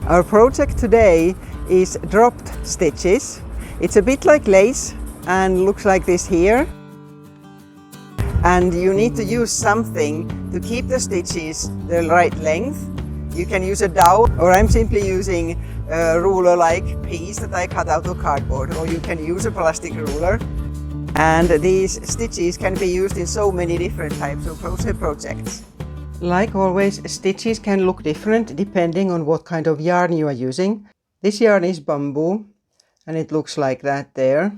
Our project today is dropped stitches. It's a bit like lace and looks like this here. And you need to use something to keep the stitches the right length. You can use a dowel, or I'm simply using a ruler-like piece that I cut out of cardboard, or you can use a plastic ruler. And these stitches can be used in so many different types of crochet projects. Like always, stitches can look different depending on what kind of yarn you are using. This yarn is bamboo and it looks like that there.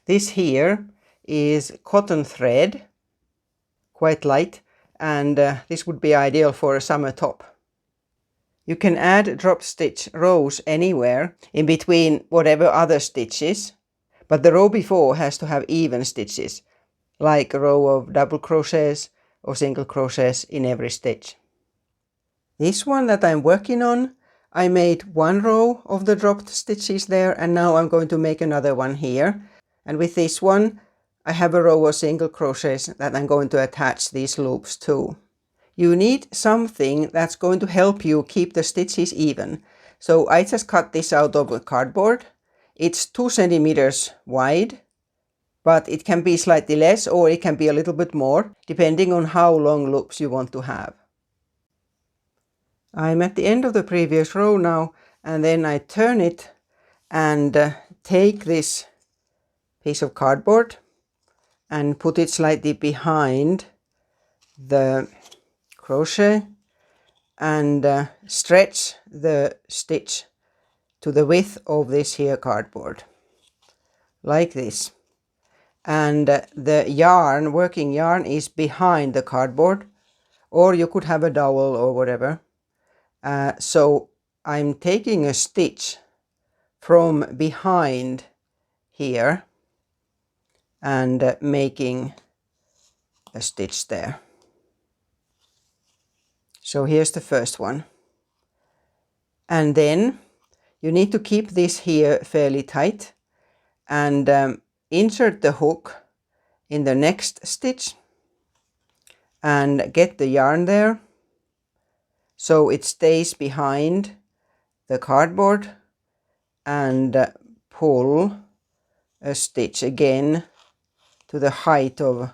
This here is cotton thread, quite light, and this would be ideal for a summer top. You can add drop stitch rows anywhere in between whatever other stitches, but the row before has to have even stitches, like a row of double crochets or single crochets in every stitch. This one that I'm working on, I made one row of the dropped stitches there, and now I'm going to make another one here. And with this one, I have a row of single crochets that I'm going to attach these loops to. You need something that's going to help you keep the stitches even. So I just cut this out of cardboard. It's 2 centimeters wide, but it can be slightly less or it can be a little bit more, depending on how long loops you want to have. I'm at the end of the previous row now, and then I turn it and take this piece of cardboard and put it slightly behind the crochet and stretch the stitch to the width of this here cardboard, like this. And the yarn, working yarn, is behind the cardboard, or you could have a dowel or whatever. So I'm taking a stitch from behind here and making a stitch there. So here's the first one. And then you need to keep this here fairly tight and insert the hook in the next stitch and get the yarn there so it stays behind the cardboard, and pull a stitch again to the height of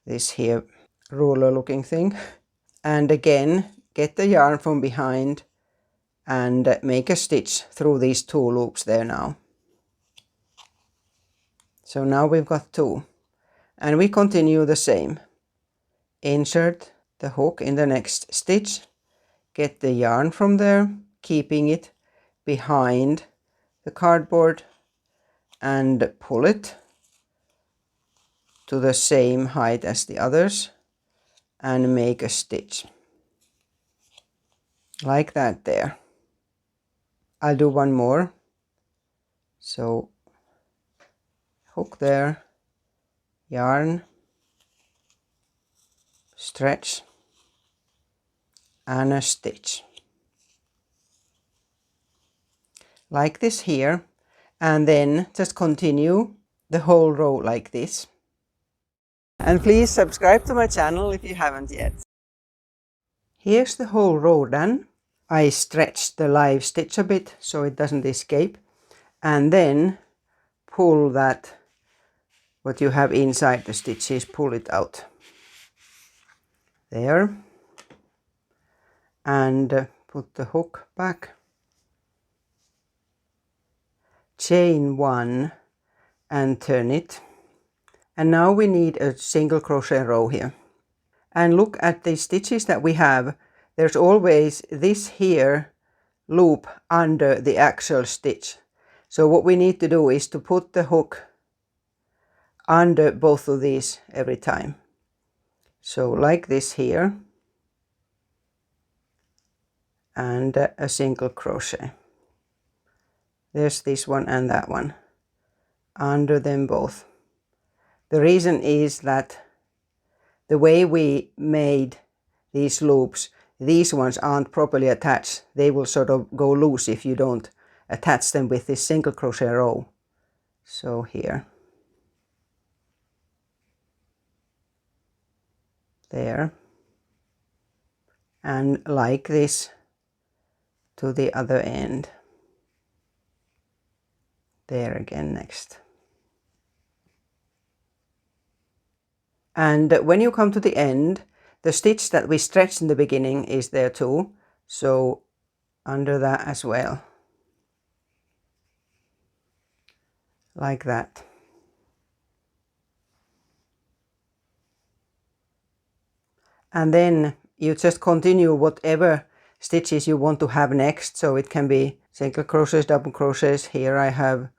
this here ruler looking thing, and again get the yarn from behind and make a stitch through these 2 loops there now. So now we've got 2, and we continue the same. Insert the hook in the next stitch, get the yarn from there, keeping it behind the cardboard, and pull it to the same height as the others and make a stitch like that there. I'll do one more. So hook there, yarn, stretch, and a stitch like this here, and then just continue the whole row like this. And please subscribe to my channel if you haven't yet. Here's the whole row done. I stretched the live stitch a bit so it doesn't escape, and then pull that, what you have inside the stitches, pull it out there, and put the hook back, chain 1 and turn it. And now we need a single crochet row here. And look at the stitches that we have. There's always this here loop under the actual stitch. So what we need to do is to put the hook under both of these every time. So like this here, and a single crochet. There's this one and that one under them both. The reason is that the way we made these loops, these ones aren't properly attached. They will sort of go loose if you don't attach them with this single crochet row. So here, there, and like this to the other end. There again next. And when you come to the end, the stitch that we stretched in the beginning is there too, so under that as well, like that. And then you just continue whatever stitches you want to have next. So it can be single crochets, double crochets. Here I have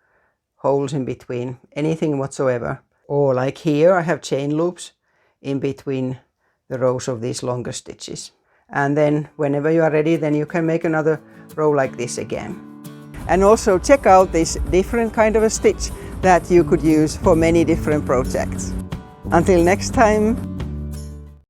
holes in between, anything whatsoever. Or like here I have chain loops in between the rows of these longer stitches. And then whenever you are ready, then you can make another row like this again. And also check out this different kind of a stitch that you could use for many different projects. Until next time.